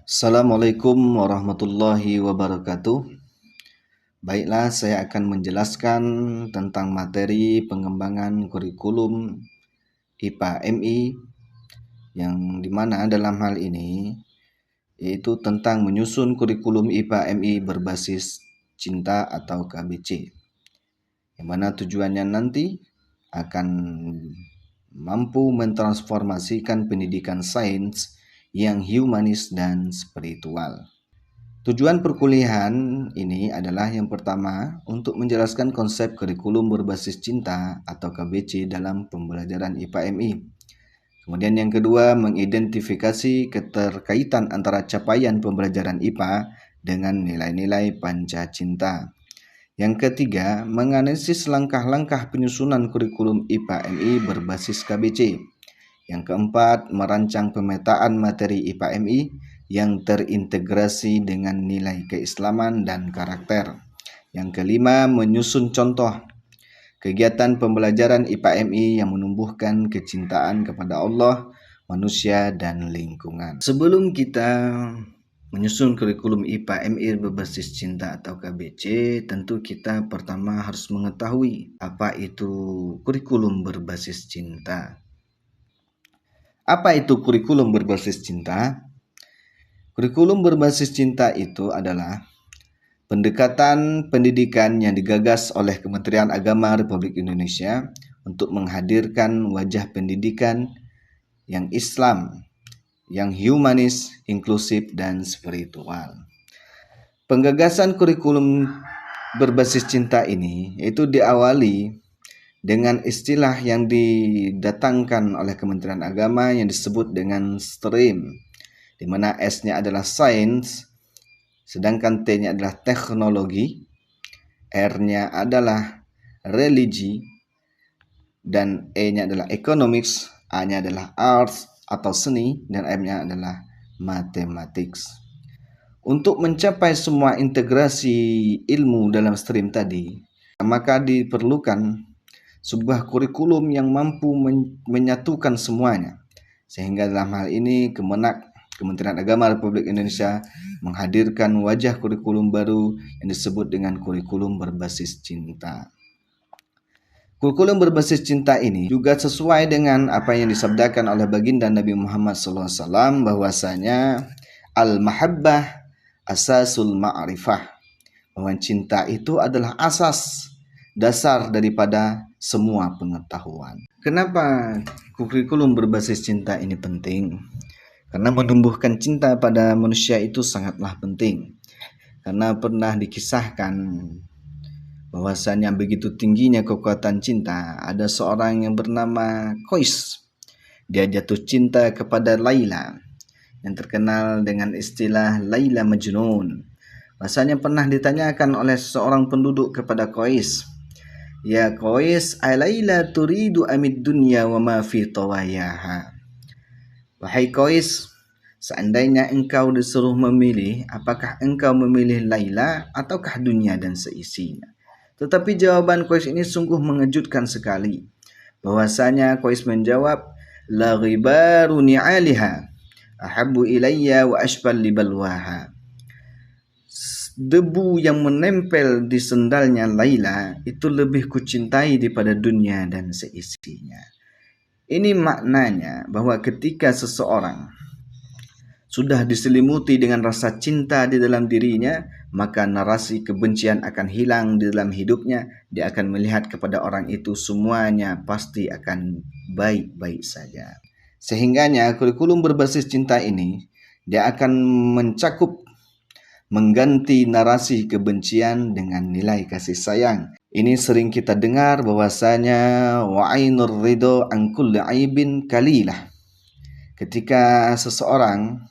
Assalamualaikum warahmatullahi wabarakatuh. Baiklah, saya akan menjelaskan tentang materi pengembangan kurikulum IPA MI yang dimana dalam hal ini yaitu tentang menyusun kurikulum IPA MI berbasis cinta atau KBC, yang mana tujuannya nanti akan mampu mentransformasikan pendidikan sains yang humanis dan spiritual. Tujuan perkuliahan ini adalah yang pertama untuk menjelaskan konsep kurikulum berbasis cinta atau KBC dalam pembelajaran IPA MI. Kemudian yang kedua, mengidentifikasi keterkaitan antara capaian pembelajaran IPA dengan nilai-nilai Pancacinta. Yang ketiga, menganalisis langkah-langkah penyusunan kurikulum IPA MI berbasis KBC. Yang keempat, merancang pemetaan materi IPA MI yang terintegrasi dengan nilai keislaman dan karakter. Yang kelima, menyusun contoh kegiatan pembelajaran IPA MI yang menumbuhkan kecintaan kepada Allah, manusia, dan lingkungan. Sebelum kita menyusun kurikulum IPA MI berbasis cinta atau KBC, tentu kita pertama harus mengetahui apa itu kurikulum berbasis cinta. Apa itu kurikulum berbasis cinta? Kurikulum berbasis cinta itu adalah pendekatan pendidikan yang digagas oleh Kementerian Agama Republik Indonesia untuk menghadirkan wajah pendidikan yang Islam, yang humanis, inklusif, dan spiritual. Penggagasan kurikulum berbasis cinta ini itu diawali dengan istilah yang didatangkan oleh Kementerian Agama yang disebut dengan STREAM, di mana S-nya adalah Science, sedangkan T-nya adalah Teknologi, R-nya adalah Religi, dan E-nya adalah Economics, A-nya adalah Arts atau Seni, dan M-nya adalah Mathematics. Untuk mencapai semua integrasi ilmu dalam stream tadi, maka diperlukan sebuah kurikulum yang mampu menyatukan semuanya. Sehingga dalam hal ini Kementerian Agama Republik Indonesia menghadirkan wajah kurikulum baru yang disebut dengan kurikulum berbasis cinta. Kurikulum berbasis cinta ini juga sesuai dengan apa yang disabdakan oleh baginda Nabi Muhammad SAW, bahwasanya al-mahabbah asasul ma'rifah, bahwa cinta itu adalah asas dasar daripada semua pengetahuan. Kenapa kurikulum berbasis cinta ini penting? Karena menumbuhkan cinta pada manusia itu sangatlah penting. Karena pernah dikisahkan bahwasanya begitu tingginya kekuatan cinta, ada seorang yang bernama Qais. Dia jatuh cinta kepada Laila, yang terkenal dengan istilah Laila Majnun. Bahasanya pernah ditanyakan oleh seorang penduduk kepada Qais, "Ya Qais, Laila turidu amid dunya wa ma fi tawayaha?" Wahai Qais, seandainya engkau disuruh memilih, apakah engkau memilih Laila ataukah dunia dan seisinya? Tetapi jawaban Qais ini sungguh mengejutkan sekali. Bahwasanya Qais menjawab, "La ghibaru ni'aliha ahabbu ilayya wa ashbal libalwaha." Debu yang menempel di sendalnya Laila itu lebih kucintai daripada dunia dan seisinya. Ini maknanya bahwa ketika seseorang sudah diselimuti dengan rasa cinta di dalam dirinya, maka narasi kebencian akan hilang di dalam hidupnya. Dia akan melihat kepada orang itu semuanya pasti akan baik-baik saja. Sehingganya kurikulum berbasis cinta ini dia akan mencakup mengganti narasi kebencian dengan nilai kasih sayang. Ini sering kita dengar bahwasanya wa'ainur ridho an kulli aibin kalilah. Ketika seseorang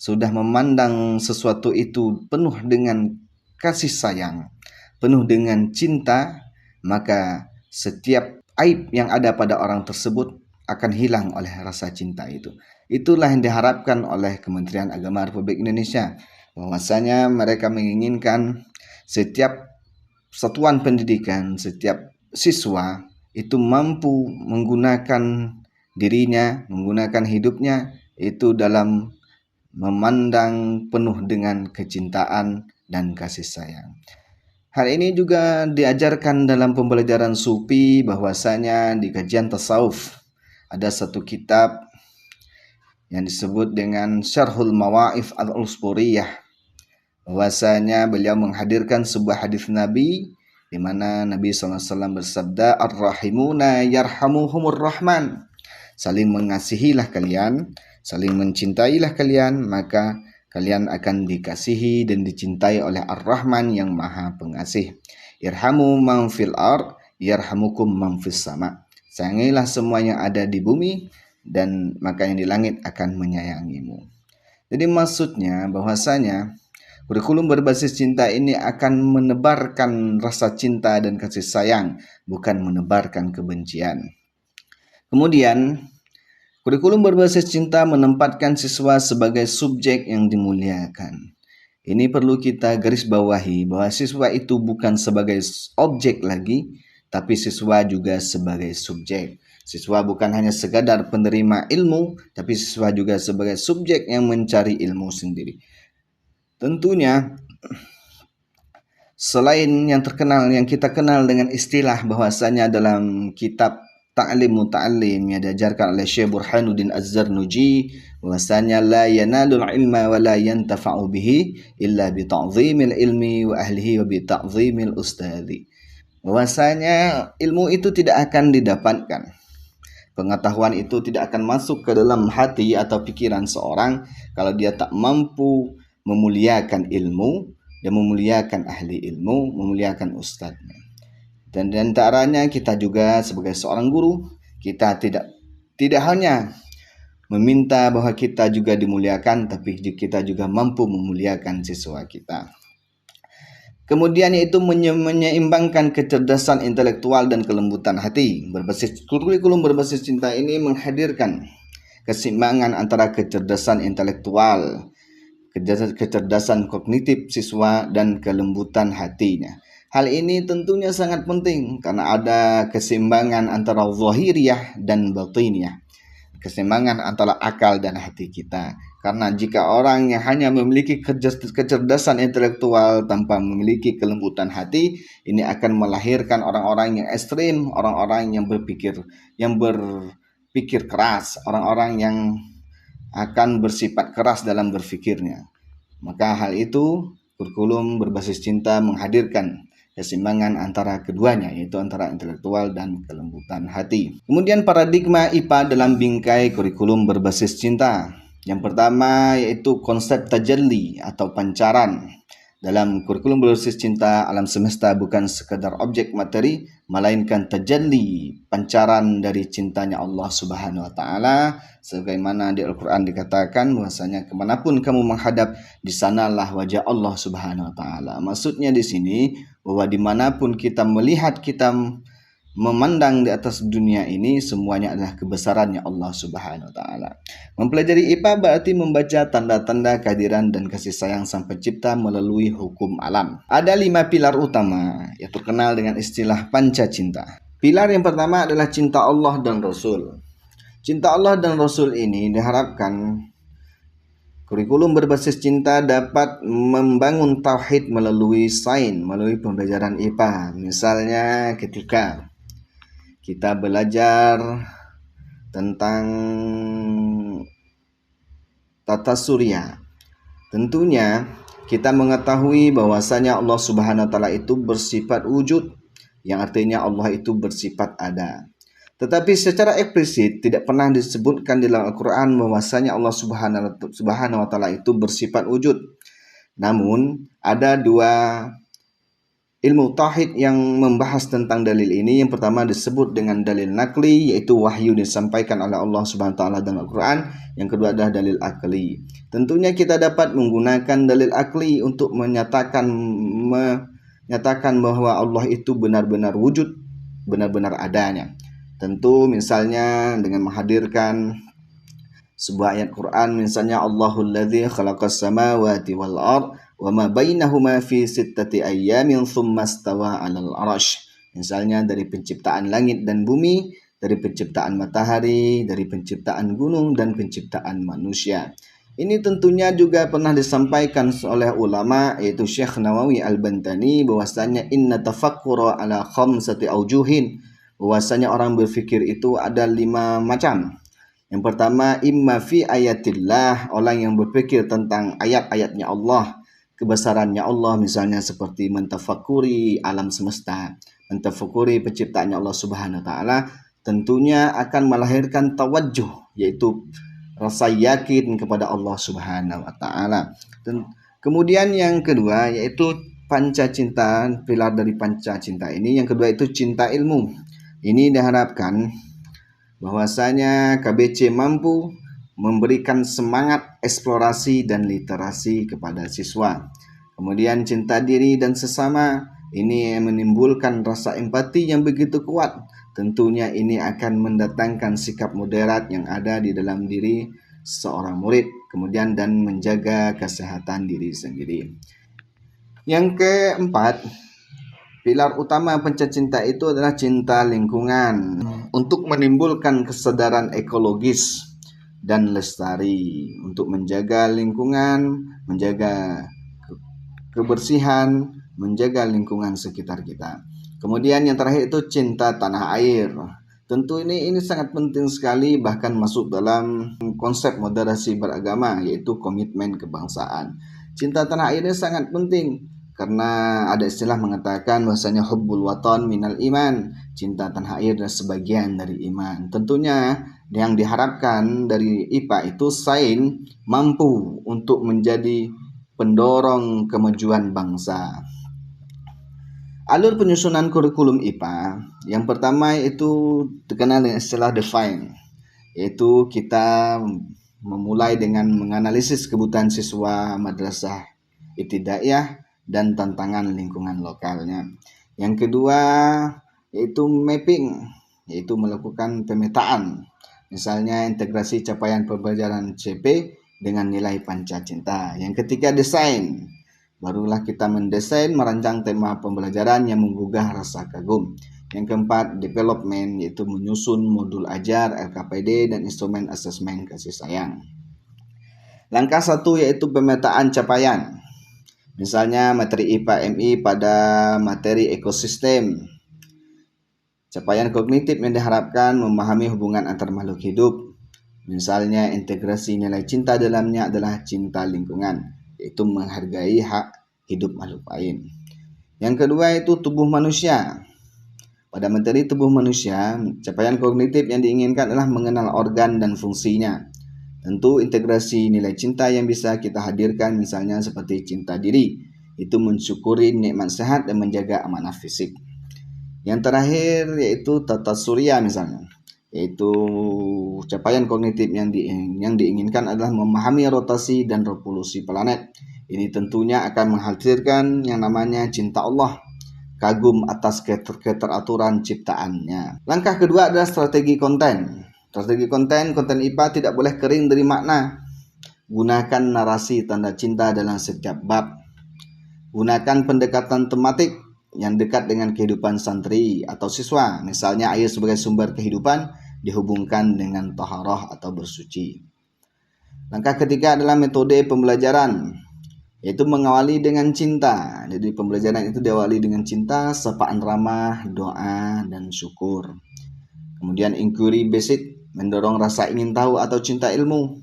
sudah memandang sesuatu itu penuh dengan kasih sayang, penuh dengan cinta, maka setiap aib yang ada pada orang tersebut akan hilang oleh rasa cinta itu. Itulah yang diharapkan oleh Kementerian Agama Republik Indonesia, bahwasanya mereka menginginkan setiap satuan pendidikan, setiap siswa itu mampu menggunakan dirinya, menggunakan hidupnya itu dalam memandang penuh dengan kecintaan dan kasih sayang. Hal ini juga diajarkan dalam pembelajaran sufi, bahwasanya di kajian tasawuf ada satu kitab yang disebut dengan Syarhul Mawa'if Al-Usburiyah, bahwasanya beliau menghadirkan sebuah hadis Nabi di mana Nabi SAW bersabda, Ar-Rahimuna yarhamuhumur Rahman, saling mengasihilah kalian, saling mencintailah kalian, maka kalian akan dikasihi dan dicintai oleh Ar-Rahman yang Maha Pengasih. Irhamu man fil ard yarhamukum man fis sama. Sayangilah semua yang ada di bumi, dan maka yang di langit akan menyayangimu. Jadi maksudnya bahwasanya kurikulum berbasis cinta ini akan menebarkan rasa cinta dan kasih sayang, bukan menebarkan kebencian. Kemudian, kurikulum berbasis cinta menempatkan siswa sebagai subjek yang dimuliakan. Ini perlu kita garis bawahi, bahwa siswa itu bukan sebagai objek lagi, tapi siswa juga sebagai subjek. Siswa bukan hanya sekadar penerima ilmu, tapi siswa juga sebagai subjek yang mencari ilmu sendiri. Tentunya selain yang kita kenal dengan istilah bahwasanya dalam kitab Ta'lim Muta'allim yang diajarkan oleh Syekh Burhanuddin Az-Zarnuji, bahwasanya la yanalul ilma wa la yantafa'u bihi illa bi ta'zimil ilmi wa ahlihi wa bi ta'zimil ustadzi. Bahwasanya ilmu itu tidak akan didapatkan, pengetahuan itu tidak akan masuk ke dalam hati atau pikiran seorang kalau dia tak mampu memuliakan ilmu dan memuliakan ahli ilmu, memuliakan ustadznya. Dan di antaranya kita juga sebagai seorang guru, kita tidak hanya meminta bahwa kita juga dimuliakan, tapi kita juga mampu memuliakan siswa kita. Kemudian yaitu menyeimbangkan kecerdasan intelektual dan kelembutan hati. Kurikulum berbasis cinta ini menghadirkan keseimbangan antara kecerdasan intelektual, kecerdasan kognitif siswa, dan kelembutan hatinya. Hal ini tentunya sangat penting karena ada keseimbangan antara zahiriyah dan batiniyah, keseimbangan antara akal dan hati kita. Karena jika orang yang hanya memiliki kecerdasan intelektual tanpa memiliki kelembutan hati, ini akan melahirkan orang-orang yang ekstrim, orang-orang yang berpikir keras, orang-orang yang akan bersifat keras dalam berpikirnya. Maka hal itu kurikulum berbasis cinta menghadirkan keseimbangan antara keduanya, yaitu antara intelektual dan kelembutan hati. Kemudian paradigma IPA dalam bingkai kurikulum berbasis cinta. Yang pertama yaitu konsep tajalli atau pancaran. Dalam kurikulum berbasis cinta, alam semesta bukan sekadar objek materi, melainkan tajalli, pancaran dari cintanya Allah Subhanahu wa taala, sebagaimana di Al-Qur'an dikatakan bahwasanya kemanapun kamu menghadap, di sanalah wajah Allah Subhanahu wa taala. Maksudnya di sini bahwa dimanapun kita melihat, kita memandang di atas dunia ini, semuanya adalah kebesarannya Allah Subhanahu wa taala. Mempelajari IPA berarti membaca tanda-tanda kehadiran dan kasih sayang Sang Pencipta melalui hukum alam. Ada 5 pilar utama yang terkenal dengan istilah panca cinta. Pilar yang pertama adalah cinta Allah dan Rasul. Cinta Allah dan Rasul ini diharapkan kurikulum berbasis cinta dapat membangun tauhid melalui sains, melalui pembelajaran IPA. Misalnya ketika kita belajar tentang tata surya, tentunya kita mengetahui bahwasanya Allah Subhanahu wa taala itu bersifat wujud, yang artinya Allah itu bersifat ada. Tetapi secara eksplisit tidak pernah disebutkan di dalam Al-Qur'an bahwasanya Allah Subhanahu wa taala itu bersifat wujud. Namun ada 2 ilmu tauhid yang membahas tentang dalil ini. Yang pertama disebut dengan dalil nakli, yaitu wahyu disampaikan oleh Allah Subhanahu wa taala dalam Al-Qur'an. Yang kedua adalah dalil akli. Tentunya kita dapat menggunakan dalil akli untuk menyatakan bahwa Allah itu benar-benar wujud, benar-benar adanya. Tentu misalnya dengan menghadirkan sebuah ayat Quran, misalnya Allahul ladzi khalaqas samawati wal ard wa ma bainahuma fi sittati ayyamin tsumma stawa 'alal 'arsy. Misalnya dari penciptaan langit dan bumi, dari penciptaan matahari, dari penciptaan gunung dan penciptaan manusia. Ini tentunya juga pernah disampaikan oleh ulama yaitu Syekh Nawawi Al-Bantani bahwasanya inna tafakkura ala khamsati aujuhin, bahwasanya orang berfikir itu ada 5 macam. Yang pertama, imma fi ayatillah, orang yang berfikir tentang ayat-ayatnya Allah, kebesarannya Allah, misalnya seperti mentafakuri alam semesta, mentafakuri penciptaannya Allah Subhanahu wa taala, tentunya akan melahirkan tawajjuh, yaitu rasa yakin kepada Allah Subhanahu wa taala. Dan kemudian yang kedua yaitu panca cinta, pilar dari panca cinta ini. Yang kedua itu cinta ilmu. Ini diharapkan bahwasanya KBC mampu memberikan semangat eksplorasi dan literasi kepada siswa. Kemudian cinta diri dan sesama, ini menimbulkan rasa empati yang begitu kuat. Tentunya ini akan mendatangkan sikap moderat yang ada di dalam diri seorang murid, kemudian dan menjaga kesehatan diri sendiri. Yang keempat, pilar utama pencinta itu adalah cinta lingkungan untuk menimbulkan kesadaran ekologis dan lestari, untuk menjaga lingkungan, menjaga kebersihan, menjaga lingkungan sekitar kita. Kemudian yang terakhir itu cinta tanah air. Tentu ini sangat penting sekali, bahkan masuk dalam konsep moderasi beragama yaitu komitmen kebangsaan. Cinta tanah air ini sangat penting karena ada istilah mengatakan bahwasanya hubbul watan minal iman, cinta tanah air adalah sebagian dari iman. Tentunya yang diharapkan dari IPA itu sains mampu untuk menjadi pendorong kemajuan bangsa. Alur penyusunan kurikulum IPA yang pertama itu dikenal dengan istilah define, yaitu kita memulai dengan menganalisis kebutuhan siswa madrasah ibtidaiyah dan tantangan lingkungan lokalnya. Yang kedua yaitu mapping, yaitu melakukan pemetaan, misalnya integrasi capaian pembelajaran CP dengan nilai panca cinta. Yang ketiga desain, barulah kita mendesain, merancang tema pembelajaran yang menggugah rasa kagum. Yang keempat development, yaitu menyusun modul ajar, LKPD, dan instrumen asesmen kasih sayang. Langkah 1 yaitu pemetaan capaian. Misalnya materi IPA MI pada materi ekosistem. Capaian kognitif yang diharapkan memahami hubungan antar makhluk hidup. Misalnya integrasi nilai cinta dalamnya adalah cinta lingkungan, yaitu menghargai hak hidup makhluk lain. Yang kedua itu tubuh manusia. Pada materi tubuh manusia, capaian kognitif yang diinginkan adalah mengenal organ dan fungsinya. Tentu integrasi nilai cinta yang bisa kita hadirkan misalnya seperti cinta diri, itu mensyukuri nikmat sehat dan menjaga amanah fisik. Yang terakhir yaitu tata surya misalnya, yaitu capaian kognitif yang diinginkan adalah memahami rotasi dan revolusi planet. Ini tentunya akan menghadirkan yang namanya cinta Allah, kagum atas keteraturan ciptaannya. Langkah kedua adalah strategi konten. Strategi konten IPA tidak boleh kering dari makna. Gunakan narasi tanda cinta dalam setiap bab. Gunakan pendekatan tematik yang dekat dengan kehidupan santri atau siswa. Misalnya air sebagai sumber kehidupan dihubungkan dengan taharah atau bersuci. Langkah ketiga adalah metode pembelajaran, yaitu mengawali dengan cinta. Jadi pembelajaran itu diawali dengan cinta, sapaan ramah, doa, dan syukur. Kemudian inquiry basic, mendorong rasa ingin tahu atau cinta ilmu.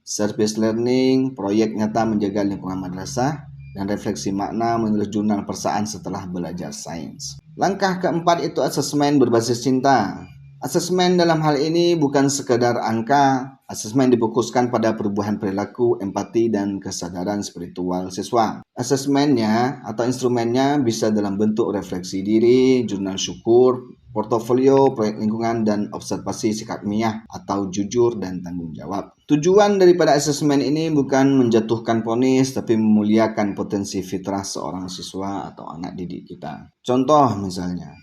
Service learning, proyek nyata menjaga lingkungan madrasah. Dan refleksi makna, menulis jurnal persaan setelah belajar sains. Langkah keempat itu asesmen berbasis cinta. Asesmen dalam hal ini bukan sekadar angka. Asesmen difokuskan pada perubahan perilaku, empati, dan kesadaran spiritual siswa. Asesmennya atau instrumennya bisa dalam bentuk refleksi diri, jurnal syukur, portofolio, proyek lingkungan, dan observasi sikap ilmiah atau jujur dan tanggung jawab. Tujuan daripada asesmen ini bukan menjatuhkan vonis, tapi memuliakan potensi fitrah seorang siswa atau anak didik kita. Contoh misalnya,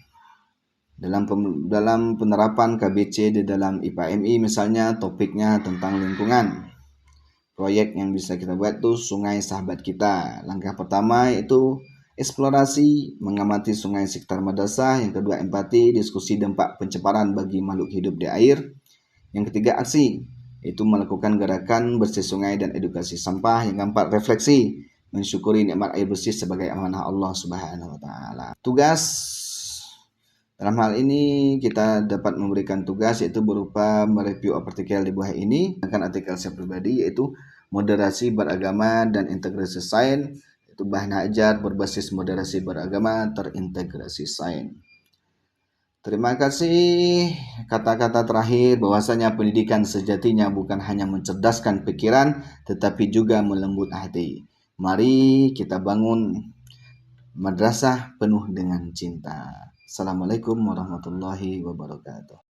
dalam penerapan KBC di dalam IPA MI misalnya topiknya tentang lingkungan. Proyek yang bisa kita buat tuh sungai sahabat kita. Langkah pertama yaitu eksplorasi, mengamati sungai sekitar madrasah. Yang kedua empati, diskusi dampak pencemaran bagi makhluk hidup di air. Yang ketiga aksi, yaitu melakukan gerakan bersih sungai dan edukasi sampah. Yang keempat, refleksi, mensyukuri nikmat air bersih sebagai amanah Allah Subhanahu wa taala. Tugas dalam hal ini kita dapat memberikan tugas yaitu berupa mereview artikel di bawah ini, sedangkan artikel saya pribadi yaitu moderasi beragama dan integrasi sains, yaitu bahan ajar berbasis moderasi beragama terintegrasi sains. Terima kasih. Kata-kata terakhir bahwasanya pendidikan sejatinya bukan hanya mencerdaskan pikiran tetapi juga melembut hati. Mari kita bangun madrasah penuh dengan cinta. Assalamualaikum warahmatullahi wabarakatuh.